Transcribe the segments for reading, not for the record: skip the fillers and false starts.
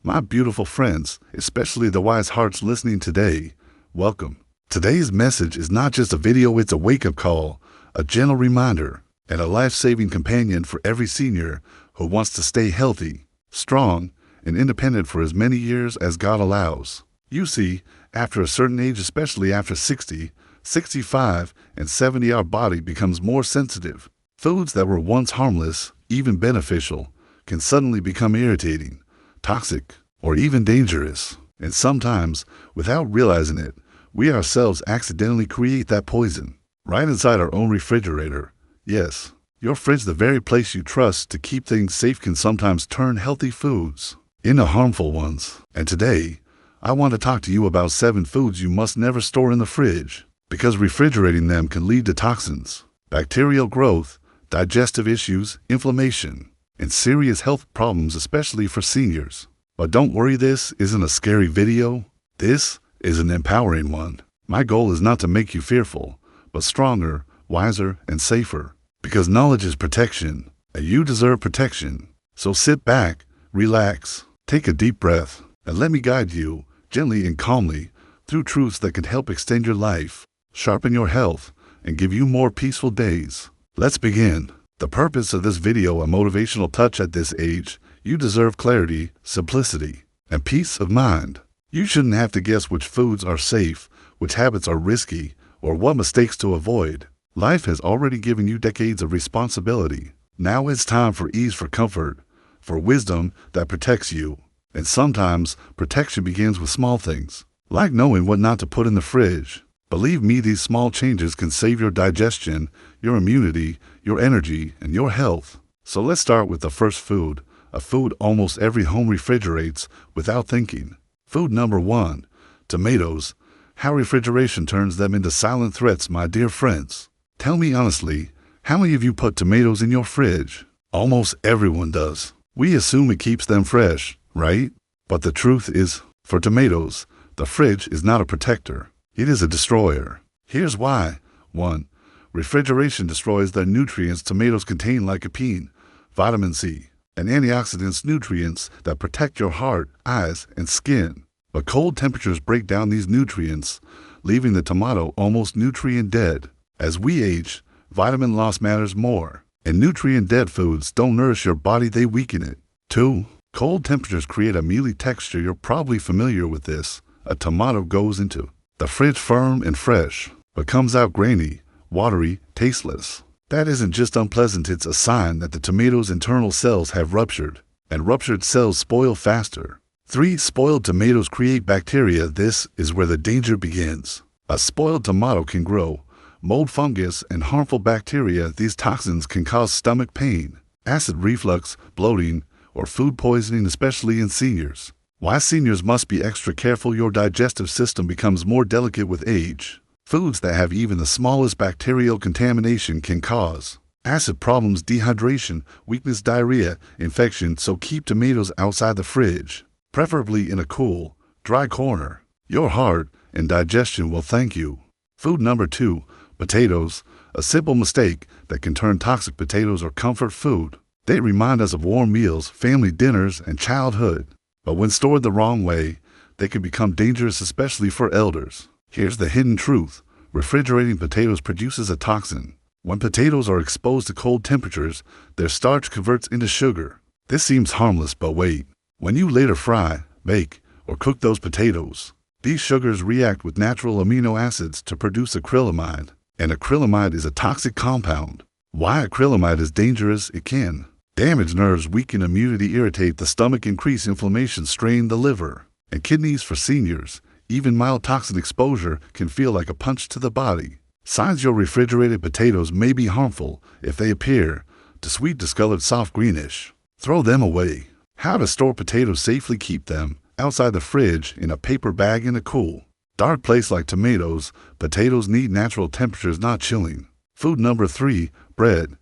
My beautiful friends, especially the wise hearts listening today, welcome. Today's message is not just a video, it's a wake-up call, a gentle reminder, and a life-saving companion for every senior who wants to stay healthy, strong, and independent for as many years as God allows. You see, after a certain age, especially after 60, 65, and 70, our body becomes more sensitive. Foods that were once harmless, even beneficial, can suddenly become irritating, toxic, or even dangerous. And sometimes, without realizing it, we ourselves accidentally create that poison, right inside our own refrigerator. Yes, your fridge, the very place you trust to keep things safe, can sometimes turn healthy foods into harmful ones. And today, I want to talk to you about 7 foods you must never store in the fridge, because refrigerating them can lead to toxins, bacterial growth, digestive issues, inflammation, and serious health problems, especially for seniors. But don't worry, this isn't a scary video. This is an empowering one. My goal is not to make you fearful, but stronger, wiser, and safer. Because knowledge is protection, and you deserve protection. So sit back, relax, take a deep breath, and let me guide you, gently and calmly, through truths that can help extend your life, sharpen your health, and give you more peaceful days. Let's begin. The purpose of this video, a motivational touch at this age. You deserve clarity, simplicity, and peace of mind. You shouldn't have to guess which foods are safe, which habits are risky, or what mistakes to avoid. Life has already given you decades of responsibility. Now it's time for ease, for comfort, for wisdom that protects you. And sometimes protection begins with small things, like knowing what not to put in the fridge. Believe me, these small changes can save your digestion, your immunity, your energy, and your health. So let's start with the first food, a food almost every home refrigerates without thinking. Food number 1, tomatoes. How refrigeration turns them into silent threats, my dear friends. Tell me honestly, how many of you put tomatoes in your fridge? Almost everyone does. We assume it keeps them fresh, right? But the truth is, for tomatoes, the fridge is not a protector. It is a destroyer. Here's why. 1. Refrigeration destroys the nutrients tomatoes contain, lycopene, vitamin C, and antioxidants, nutrients that protect your heart, eyes, and skin. But cold temperatures break down these nutrients, leaving the tomato almost nutrient dead. As we age, vitamin loss matters more, and nutrient-dead foods don't nourish your body, they weaken it. 2. Cold temperatures create a mealy texture. You're probably familiar with this. A tomato goes into the fridge firm and fresh, but comes out grainy, watery, tasteless. That isn't just unpleasant, it's a sign that the tomato's internal cells have ruptured, and ruptured cells spoil faster. 3. Spoiled tomatoes create bacteria. This is where the danger begins. A spoiled tomato can grow mold, fungus, and harmful bacteria. These toxins can cause stomach pain, acid reflux, bloating, or food poisoning, especially in seniors. Why seniors must be extra careful? Your digestive system becomes more delicate with age. Foods that have even the smallest bacterial contamination can cause acid problems, dehydration, weakness, diarrhea, infection. So keep tomatoes outside the fridge, preferably in a cool, dry corner. Your heart and digestion will thank you. Food number 2, potatoes. A simple mistake that can turn toxic. Potatoes are comfort food. They remind us of warm meals, family dinners, and childhood. But when stored the wrong way, they can become dangerous, especially for elders. Here's the hidden truth. Refrigerating potatoes produces a toxin. When potatoes are exposed to cold temperatures, their starch converts into sugar. This seems harmless, but wait. When you later fry, bake, or cook those potatoes, these sugars react with natural amino acids to produce acrylamide. And acrylamide is a toxic compound. Why acrylamide is dangerous? It can damage nerves, weaken immunity, irritate the stomach, increase inflammation, strain the liver and kidneys. For seniors, even mild toxin exposure can feel like a punch to the body. Signs your refrigerated potatoes may be harmful if they appear to sweet, discolored, soft, greenish. Throw them away. How to store potatoes safely. Keep them outside the fridge in a paper bag in a cool, dark place. Like tomatoes, potatoes need natural temperatures, not chilling. Food number 3, bread.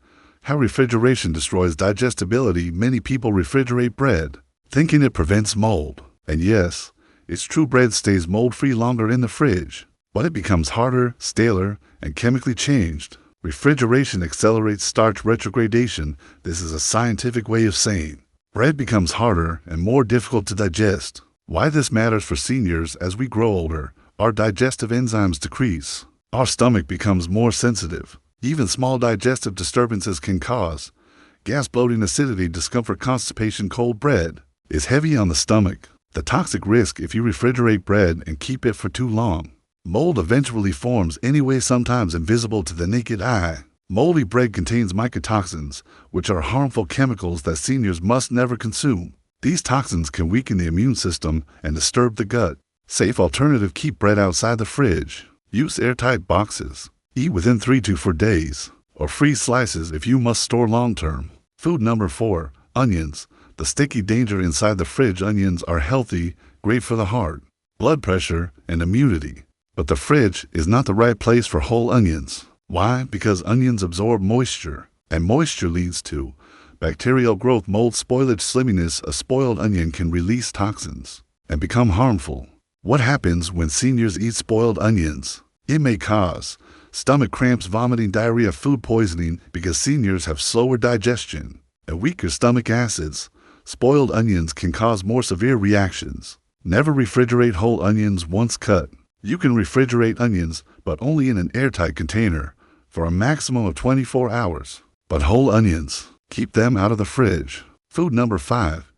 How refrigeration destroys digestibility. Many people refrigerate bread, thinking it prevents mold. And yes, it's true, bread stays mold-free longer in the fridge, but it becomes harder, staler, and chemically changed. Refrigeration accelerates starch retrogradation. This is a scientific way of saying Bread becomes harder and more difficult to digest. Why this matters for seniors: as we grow older, our digestive enzymes decrease. Our stomach becomes more sensitive. Even small digestive disturbances can cause gas, bloating, acidity, discomfort, constipation. Cold bread is heavy on the stomach. The toxic risk if you refrigerate bread and keep it for too long. Mold eventually forms anyway, sometimes invisible to the naked eye. Moldy bread contains mycotoxins, which are harmful chemicals that seniors must never consume. These toxins can weaken the immune system and disturb the gut. Safe alternative: keep bread outside the fridge. Use airtight boxes. Eat within 3 to 4 days, or freeze slices if you must store long-term. Food number 4, onions. The sticky danger inside the fridge. Onions are healthy, great for the heart, blood pressure, and immunity. But the fridge is not the right place for whole onions. Why? Because onions absorb moisture, and moisture leads to bacterial growth, mold, spoilage, slimminess. A spoiled onion can release toxins and become harmful. What happens when seniors eat spoiled onions? It may cause stomach cramps, vomiting, diarrhea, food poisoning, because seniors have slower digestion and weaker stomach acids. Spoiled onions can cause more severe reactions. Never refrigerate whole onions once cut. You can refrigerate onions, but only in an airtight container for a maximum of 24 hours. But whole onions, keep them out of the fridge. Food number 5,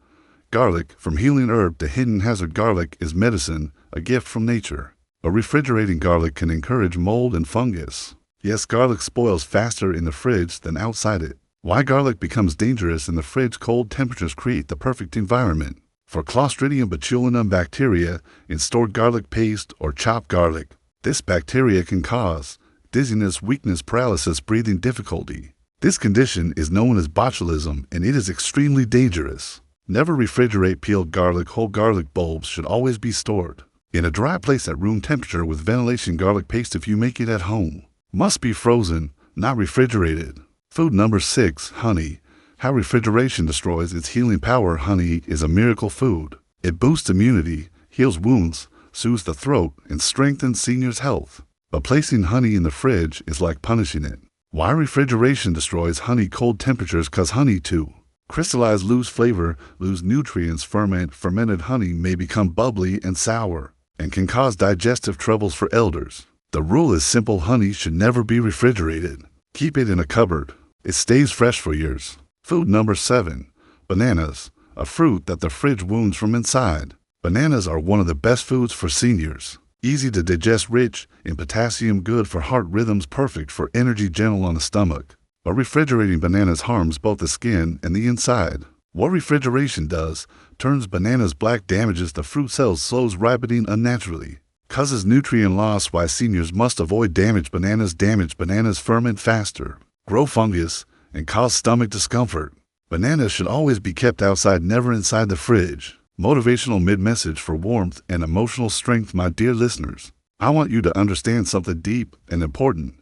garlic. From healing herb to hidden hazard, garlic is medicine, a gift from nature. But refrigerating garlic can encourage mold and fungus. Yes, garlic spoils faster in the fridge than outside it. Why garlic becomes dangerous in the fridge? Cold temperatures create the perfect environment for Clostridium botulinum bacteria in stored garlic paste or chopped garlic. This bacteria can cause dizziness, weakness, paralysis, breathing difficulty. This condition is known as botulism, and it is extremely dangerous. Never refrigerate peeled garlic. Whole garlic bulbs should always be stored in a dry place at room temperature with ventilation. Garlic paste, if you make it at home, must be frozen, not refrigerated. Food number 6, honey. How refrigeration destroys its healing power. Honey is a miracle food. It boosts immunity, heals wounds, soothes the throat, and strengthens seniors' health. But placing honey in the fridge is like punishing it. Why refrigeration destroys honey? Cold temperatures cause honey to crystallize, lose flavor, lose nutrients, ferment. Fermented honey may become bubbly and sour and can cause digestive troubles for elders. The rule is simple: honey should never be refrigerated. Keep it in a cupboard. It stays fresh for years. Food number 7, bananas. A fruit that the fridge wounds from inside. Bananas are one of the best foods for seniors. Easy to digest, rich in potassium, good for heart rhythms, perfect for energy, gentle on the stomach. But refrigerating bananas harms both the skin and the inside. What refrigeration does: turns bananas black, damages the fruit cells, slows ripening unnaturally, causes nutrient loss. Why seniors must avoid damaged bananas. Damaged bananas ferment faster, grow fungus, and cause stomach discomfort. Bananas should always be kept outside, never inside the fridge. Motivational mid-message for warmth and emotional strength. My dear listeners, I want you to understand something deep and important.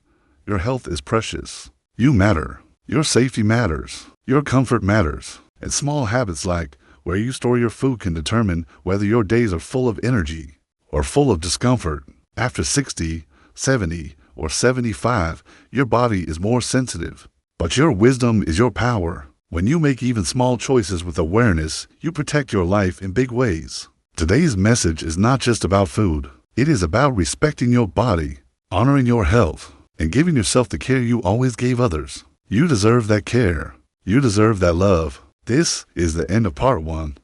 Your health is precious. You matter. Your safety matters. Your comfort matters. And small habits like where you store your food can determine whether your days are full of energy or full of discomfort. After 60, 70, or 75, your body is more sensitive. But your wisdom is your power. When you make even small choices with awareness, you protect your life in big ways. Today's message is not just about food. It is about respecting your body, honoring your health, and giving yourself the care you always gave others. You deserve that care. You deserve that love. This is the end of part 1.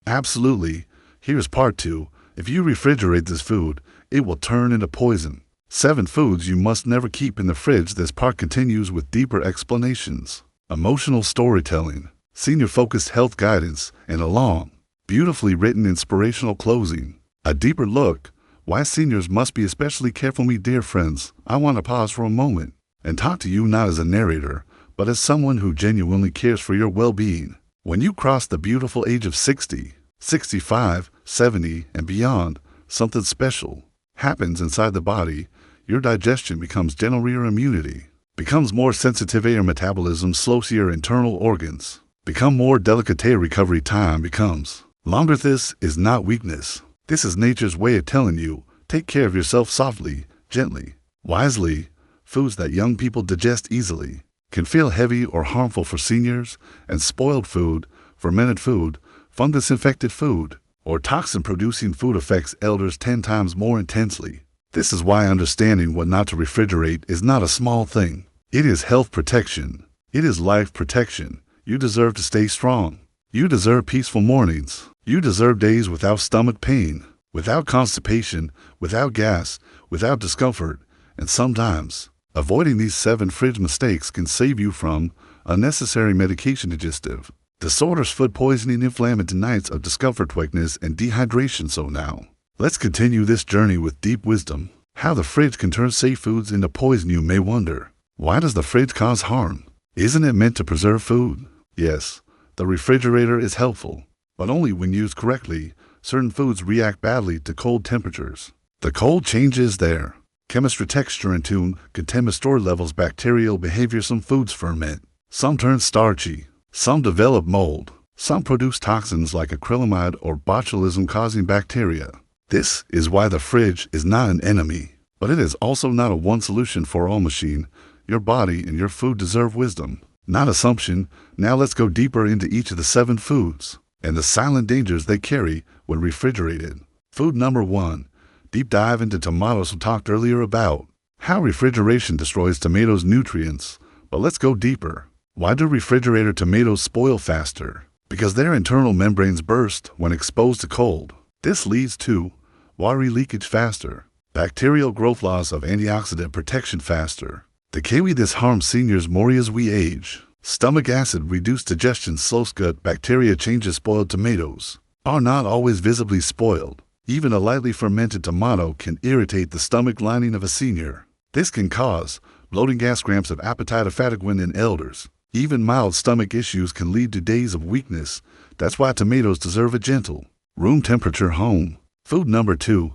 Absolutely. Here's part 2. If you refrigerate this food, it will turn into poison. 7 foods you must never keep in the fridge. This part continues with deeper explanations, emotional storytelling, senior-focused health guidance, and a long, beautifully written inspirational closing. A deeper look: why seniors must be especially careful. Me dear friends, I want to pause for a moment and talk to you not as a narrator, but as someone who genuinely cares for your well-being. When you cross the beautiful age of 60, 65, 70, and beyond, something special happens inside the body. Your digestion becomes gentler, your immunity becomes more sensitive, your metabolism slows, your internal organs become more delicate, recovery time becomes longer. This is not weakness. This is nature's way of telling you, take care of yourself softly, gently, wisely. Foods that young people digest easily can feel heavy or harmful for seniors, and spoiled food, fermented food, fungus-infected food, or toxin-producing food affects elders 10 times more intensely. This is why understanding what not to refrigerate is not a small thing. It is health protection. It is life protection. You deserve to stay strong. You deserve peaceful mornings. You deserve days without stomach pain, without constipation, without gas, without discomfort, and sometimes avoiding these 7 fridge mistakes can save you from unnecessary medication digestive disorders, food poisoning, inflammatory nights of discomfort, weakness, and dehydration. So now, let's continue this journey with deep wisdom. How the fridge can turn safe foods into poison. You may wonder, why does the fridge cause harm? Isn't it meant to preserve food? Yes, the refrigerator is helpful, but only when used correctly. Certain foods react badly to cold temperatures. The cold changes their chemistry, texture, and tune, contaminant store levels, bacterial behavior. Some foods ferment, some turn starchy, some develop mold, some produce toxins like acrylamide or botulism causing bacteria. This is why the fridge is not an enemy, but it is also not a one solution for all machine. Your body and your food deserve wisdom, not assumption. Now let's go deeper into each of the 7 foods and the silent dangers they carry when refrigerated. Food number 1. Deep dive into tomatoes. We talked earlier about how refrigeration destroys tomatoes' nutrients, but let's go deeper. Why do refrigerator tomatoes spoil faster? Because their internal membranes burst when exposed to cold. This leads to watery leakage faster, bacterial growth, loss of antioxidant protection faster. The kiwi. This harms seniors more as we age. Stomach acid, reduced digestion, slow gut bacteria changes. Spoiled tomatoes are not always visibly spoiled. Even a lightly fermented tomato can irritate the stomach lining of a senior. This can cause bloating, gas, cramps of appetite, fatigue in elders. Even mild stomach issues can lead to days of weakness. That's why tomatoes deserve a gentle, room temperature home. Food number 2.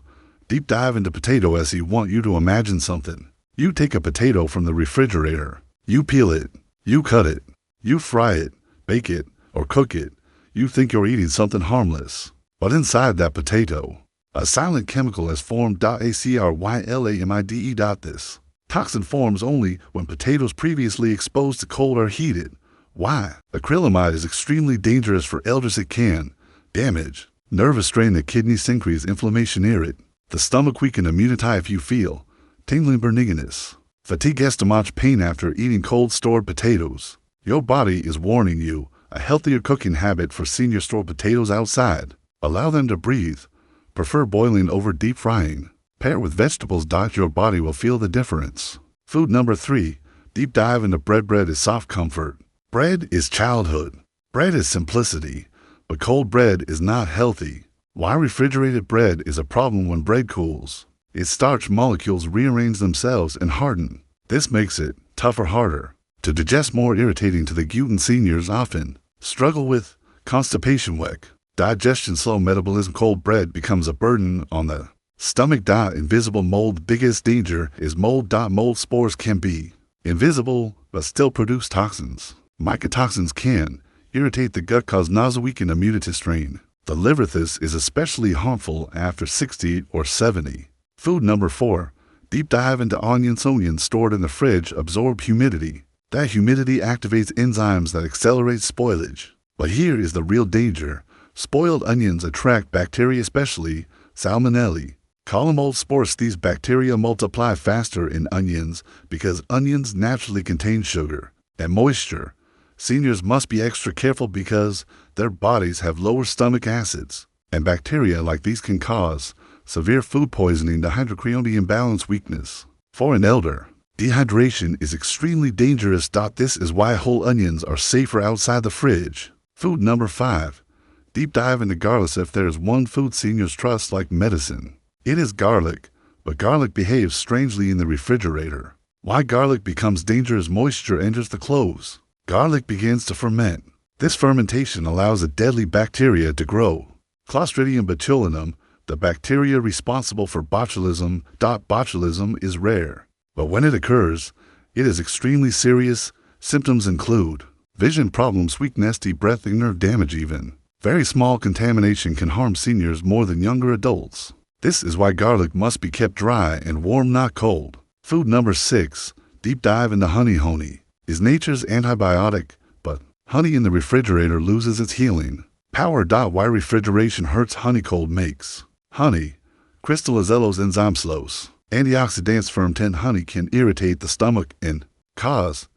Deep dive into potato. As you want you to imagine something. You take a potato from the refrigerator. You peel it. You cut it. You fry it, bake it, or cook it. You think you're eating something harmless. But inside that potato, a silent chemical has formed. Acrylamide. This toxin forms only when potatoes previously exposed to cold are heated. Why? Acrylamide is extremely dangerous for elders. It can damage nervous, strain the kidneys, increase inflammation, irritate the stomach, weaken immunity. If you feel tingling, burniness, fatigue, stomach pain after eating cold stored potatoes, your body is warning you. A healthier cooking habit for senior: store potatoes outside. Allow them to breathe. Prefer boiling over deep frying. Pair with vegetables. Your body will feel the difference. Food number 3. Deep dive into bread. Bread is soft comfort. Bread is childhood. Bread is simplicity. But cold bread is not healthy. Why refrigerated bread is a problem? When bread cools, its starch molecules rearrange themselves and harden. This makes it tougher, harder to digest, more irritating to the gluten. Seniors often struggle with constipation, weak digestion, slow metabolism. Cold bread becomes a burden on the stomach. Invisible mold. Biggest danger is mold. Mold spores can be invisible but still produce toxins. Mycotoxins can irritate the gut, cause nausea, weaken immunity, strain the liver. This is especially harmful after 60 or 70. Food number 4. Deep dive into onions. Onions stored in the fridge absorb humidity. That humidity activates enzymes that accelerate spoilage. But here is the real danger. Spoiled onions attract bacteria, especially Salmonella, column mold spores. These bacteria multiply faster in onions because onions naturally contain sugar and moisture. Seniors must be extra careful because their bodies have lower stomach acids, and bacteria like these can cause severe food poisoning, dehydrocrione imbalance, weakness. For an elder, dehydration is extremely dangerous. This is why whole onions are safer outside the fridge. Food number 5. Deep dive into garlic. If there is one food seniors trust like medicine, it is garlic. But garlic behaves strangely in the refrigerator. Why garlic becomes dangerous? Moisture enters the clothes. Garlic begins to ferment. This fermentation allows a deadly bacteria to grow. Clostridium botulinum, the bacteria responsible for botulism. Botulism is rare, but when it occurs, it is extremely serious. Symptoms include vision problems, weakness, deep breathing, nerve damage. Even very small contamination can harm seniors more than younger adults. This is why garlic must be kept dry and warm, not cold. Food number 6. Deep dive into honey. Honey is nature's antibiotic, but Honey in the refrigerator loses its healing power. Why refrigeration hurts honey cold makes. Honey, crystallizellose enzyme slows. Antioxidants fermented honey can irritate the stomach and cause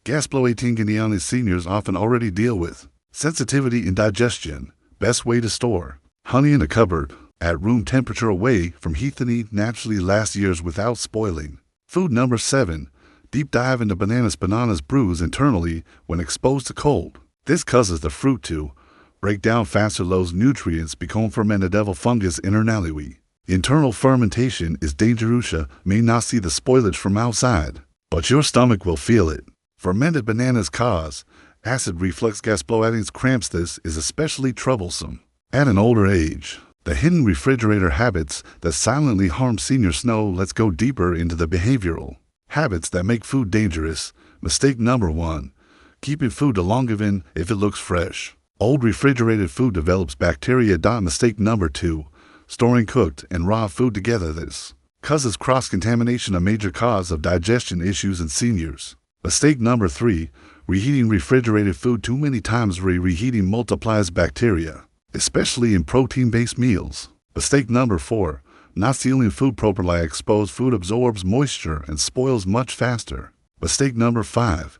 gasbloating. Seniors often already deal with sensitivity in digestion. Best way to store honey in a cupboard at room temperature away from heat. Naturally lasts years without spoiling. Food number 7. Deep dive into bananas. Bananas bruise internally when exposed to cold. This causes the fruit to break down faster. Lose nutrients, become fermented devil fungus internally. Internal fermentation is dangerous. May not see the spoilage from outside, but your stomach will feel it. Fermented bananas cause acid reflux, gasbloating, cramps. This is especially troublesome at an older age. The hidden refrigerator habits that silently harm seniors. Let's go deeper into the behavioral habits that make food dangerous. Mistake number 1. Keeping food too long even if it looks fresh. Old refrigerated food develops bacteria. Mistake number 2. Storing cooked and raw food together. This causes cross-contamination, a major cause of digestion issues in seniors. Mistake number 3. Reheating refrigerated food too many times. Reheating multiplies bacteria, especially in protein-based meals. Mistake number 4. Not sealing food properly. Exposed food absorbs moisture and spoils much faster. Mistake number 5.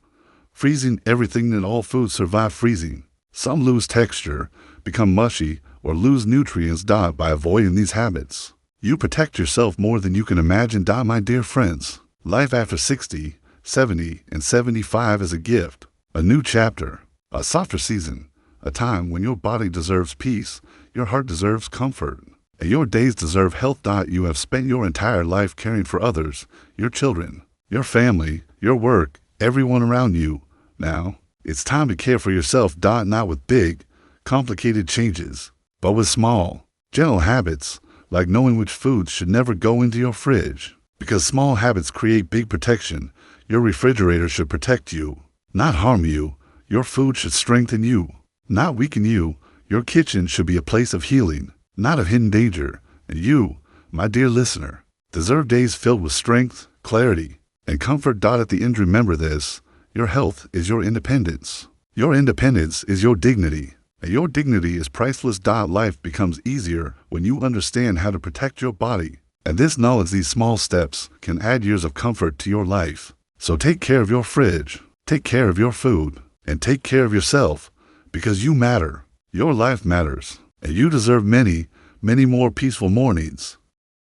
Freezing everything. That all foods survive freezing. Some lose texture, become mushy, or lose nutrients. By avoiding these habits, you protect yourself more than you can imagine. My dear friends, life after 60, 70, and 75 is a gift, a new chapter, a softer season, a time when your body deserves peace, your heart deserves comfort, and your days deserve health. You have spent your entire life caring for others, your children, your family, your work, everyone around you. Now, it's time to care for yourself. Not with big, complicated changes, but with small, gentle habits, like knowing which foods should never go into your fridge. Because small habits create big protection. Your refrigerator should protect you, not harm you. Your food should strengthen you, not weaken you. Your kitchen should be a place of healing, not of hidden danger. And you, my dear listener, deserve days filled with strength, clarity, and comfort. At the end, remember this: your health is your independence. Your independence is your dignity. And your dignity is priceless. Life becomes easier when you understand how to protect your body. And this knowledge, these small steps, can add years of comfort to your life. So take care of your fridge, take care of your food, and take care of yourself, because you matter. Your life matters, and you deserve many, many more peaceful mornings.